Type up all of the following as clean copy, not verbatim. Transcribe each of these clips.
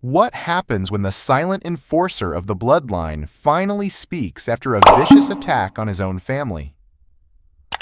What happens when the silent enforcer of the bloodline finally speaks after a vicious attack on his own family?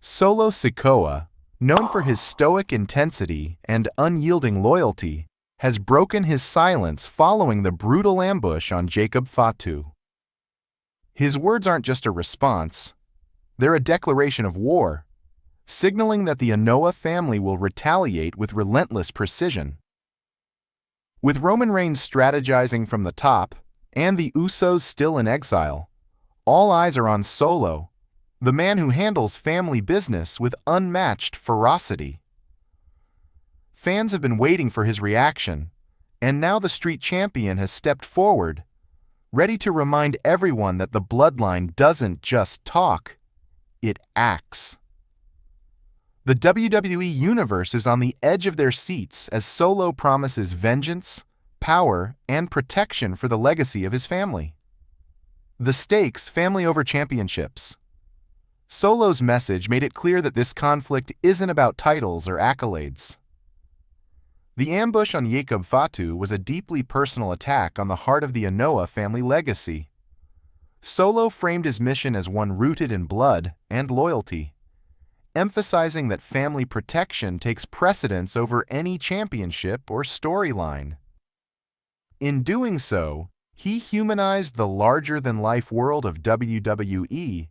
Solo Sikoa, known for his stoic intensity and unyielding loyalty, has broken his silence following the brutal ambush on Jacob Fatu. His words aren't just a response, they're a declaration of war, signaling that the Anoa family will retaliate with relentless precision. With Roman Reigns strategizing from the top and the Usos still in exile, all eyes are on Solo, the man who handles family business with unmatched ferocity. Fans have been waiting for his reaction, and now the street champion has stepped forward, ready to remind everyone that the bloodline doesn't just talk, it acts. The WWE Universe is on the edge of their seats as Solo promises vengeance, power, and protection for the legacy of his family. The stakes, family over championships. Solo's message made it clear that this conflict isn't about titles or accolades. The ambush on Jacob Fatu was a deeply personal attack on the heart of the Anoa family legacy. Solo framed his mission as one rooted in blood and loyalty, emphasizing that family protection takes precedence over any championship or storyline. In doing so, he humanized the larger-than-life world of WWE,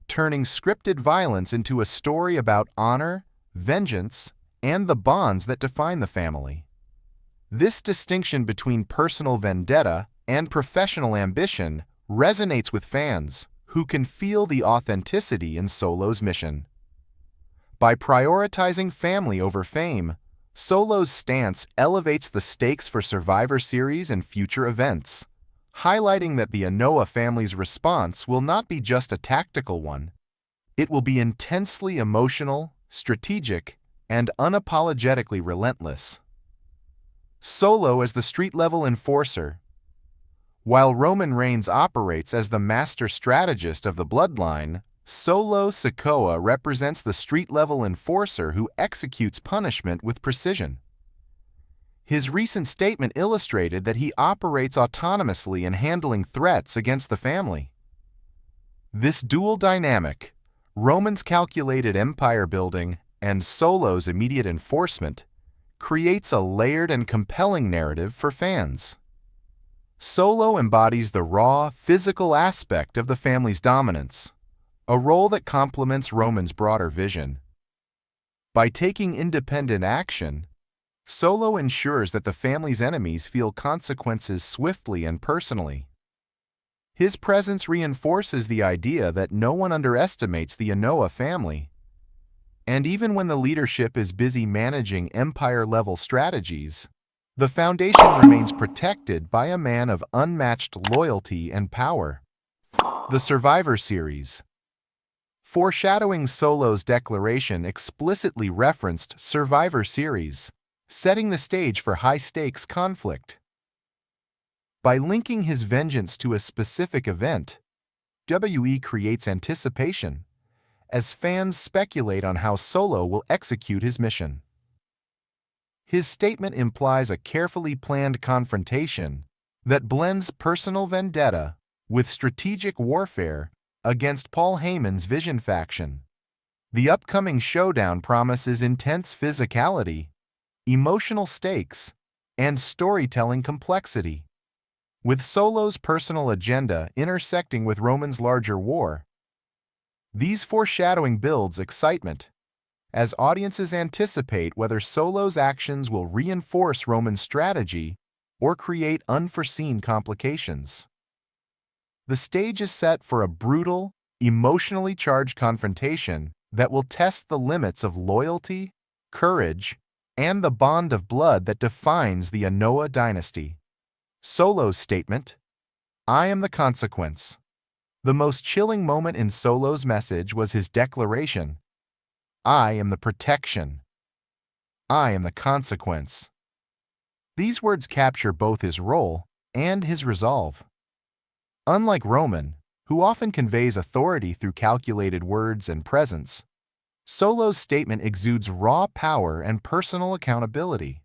turning scripted violence into a story about honor, vengeance, and the bonds that define the family. This distinction between personal vendetta and professional ambition resonates with fans who can feel the authenticity in Solo's mission. By prioritizing family over fame, Solo's stance elevates the stakes for Survivor Series and future events, highlighting that the Anoa family's response will not be just a tactical one. It will be intensely emotional, strategic, and unapologetically relentless. Solo as the street-level enforcer. While Roman Reigns operates as the master strategist of the bloodline, Solo Sikoa represents the street-level enforcer who executes punishment with precision. His recent statement illustrated that he operates autonomously in handling threats against the family. This dual dynamic, Roman's calculated empire building and Solo's immediate enforcement, creates a layered and compelling narrative for fans. Solo embodies the raw, physical aspect of the family's dominance, a role that complements Roman's broader vision. By taking independent action, Solo ensures that the family's enemies feel consequences swiftly and personally. His presence reinforces the idea that no one underestimates the Anoa family. And even when the leadership is busy managing empire-level strategies, the foundation remains protected by a man of unmatched loyalty and power. The Survivor Series. Foreshadowing Solo's declaration explicitly referenced Survivor Series, setting the stage for high-stakes conflict. By linking his vengeance to a specific event, WWE creates anticipation, as fans speculate on how Solo will execute his mission. His statement implies a carefully planned confrontation that blends personal vendetta with strategic warfare against Paul Heyman's Vision faction. The upcoming showdown promises intense physicality, emotional stakes, and storytelling complexity, with Solo's personal agenda intersecting with Roman's larger war. These foreshadowing builds excitement, as audiences anticipate whether Solo's actions will reinforce Roman's strategy or create unforeseen complications. The stage is set for a brutal, emotionally charged confrontation that will test the limits of loyalty, courage, and the bond of blood that defines the Anoa dynasty. Solo's statement, "I am the consequence." The most chilling moment in Solo's message was his declaration, "I am the protection. I am the consequence." These words capture both his role and his resolve. Unlike Roman, who often conveys authority through calculated words and presence, Solo's statement exudes raw power and personal accountability.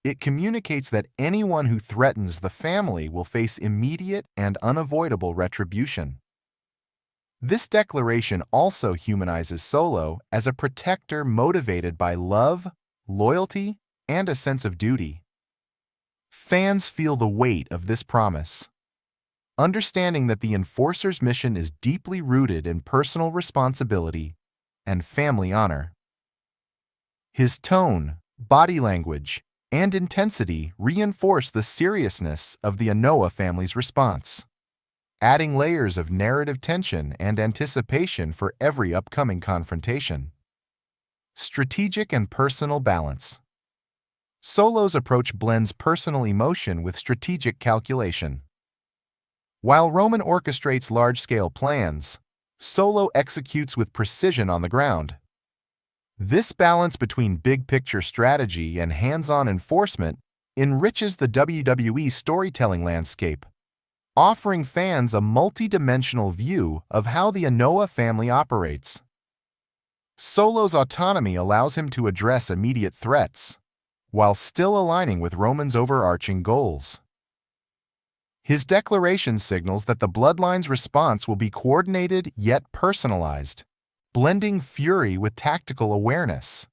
It communicates that anyone who threatens the family will face immediate and unavoidable retribution. This declaration also humanizes Solo as a protector motivated by love, loyalty, and a sense of duty. Fans feel the weight of this promise, understanding that the Enforcer's mission is deeply rooted in personal responsibility and family honor. His tone, body language, and intensity reinforce the seriousness of the Anoa family's response, adding layers of narrative tension and anticipation for every upcoming confrontation. Strategic and personal balance. Solo's approach blends personal emotion with strategic calculation. While Roman orchestrates large-scale plans, Solo executes with precision on the ground. This balance between big-picture strategy and hands-on enforcement enriches the WWE storytelling landscape, offering fans a multi-dimensional view of how the Anoa family operates. Solo's autonomy allows him to address immediate threats, while still aligning with Roman's overarching goals. His declaration signals that the Bloodline's response will be coordinated yet personalized, blending fury with tactical awareness.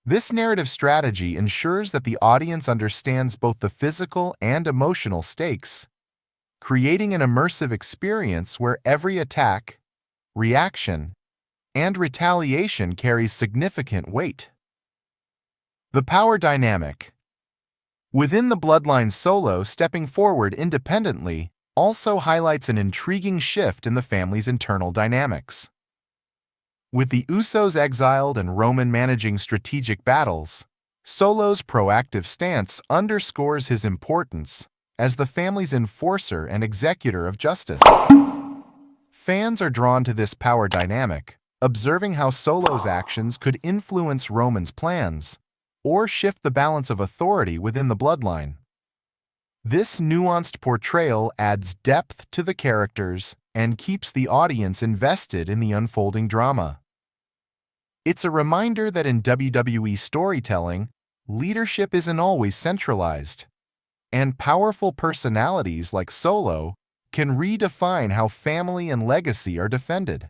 This narrative strategy ensures that the audience understands both the physical and emotional stakes, creating an immersive experience where every attack, reaction, and retaliation carries significant weight. The power dynamic. Within the Bloodline, Solo stepping forward independently also highlights an intriguing shift in the family's internal dynamics. With the Usos exiled and Roman managing strategic battles, Solo's proactive stance underscores his importance as the family's enforcer and executor of justice. Fans are drawn to this power dynamic, observing how Solo's actions could influence Roman's plans or shift the balance of authority within the Bloodline. This nuanced portrayal adds depth to the characters and keeps the audience invested in the unfolding drama. It's a reminder that in WWE storytelling, leadership isn't always centralized, and powerful personalities like Solo can redefine how family and legacy are defended.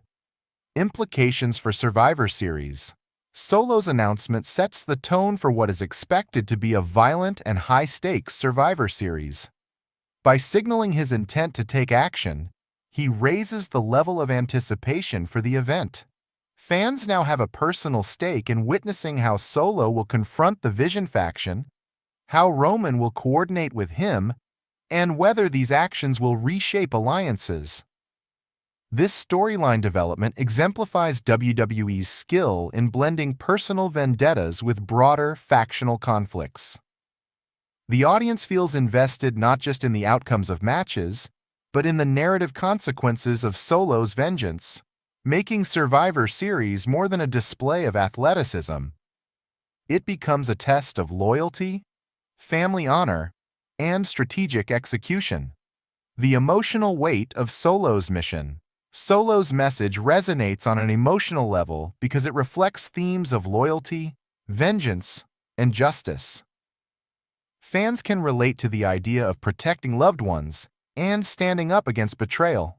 Implications for Survivor Series. Solo's announcement sets the tone for what is expected to be a violent and high-stakes Survivor Series. By signaling his intent to take action, he raises the level of anticipation for the event. Fans now have a personal stake in witnessing how Solo will confront the Vision faction, how Roman will coordinate with him, and whether these actions will reshape alliances. This storyline development exemplifies WWE's skill in blending personal vendettas with broader factional conflicts. The audience feels invested not just in the outcomes of matches, but in the narrative consequences of Solo's vengeance, making Survivor Series more than a display of athleticism. It becomes a test of loyalty, family honor, and strategic execution. The emotional weight of Solo's mission. Solo's message resonates on an emotional level because it reflects themes of loyalty, vengeance, and justice. Fans can relate to the idea of protecting loved ones and standing up against betrayal.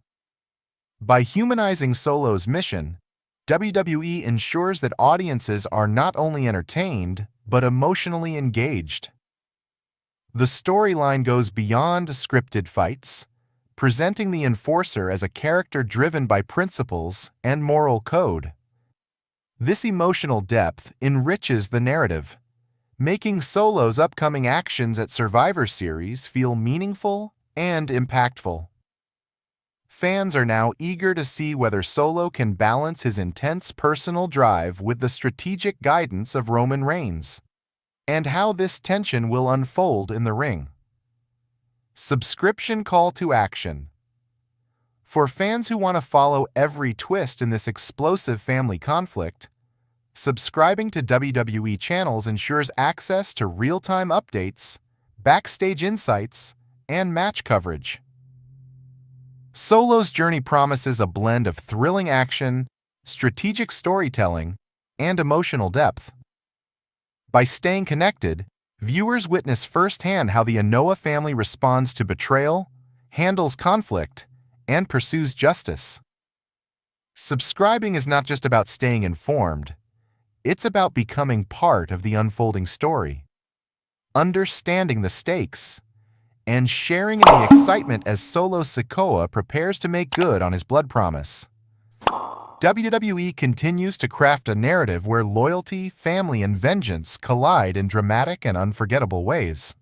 By humanizing Solo's mission, WWE ensures that audiences are not only entertained, but emotionally engaged. The storyline goes beyond scripted fights, presenting the Enforcer as a character driven by principles and moral code. This emotional depth enriches the narrative, making Solo's upcoming actions at Survivor Series feel meaningful and impactful. Fans are now eager to see whether Solo can balance his intense personal drive with the strategic guidance of Roman Reigns, and how this tension will unfold in the ring. Subscription call to action. For fans who want to follow every twist in this explosive family conflict, subscribing to WWE channels ensures access to real-time updates, backstage insights, and match coverage. Solo's journey promises a blend of thrilling action, strategic storytelling, and emotional depth. By staying connected, Viewers witness firsthand how the Anoa family responds to betrayal, handles conflict, and pursues justice. Subscribing is not just about staying informed, it's about becoming part of the unfolding story, understanding the stakes, and sharing in the excitement as Solo Sikoa prepares to make good on his blood promise. WWE continues to craft a narrative where loyalty, family, and vengeance collide in dramatic and unforgettable ways.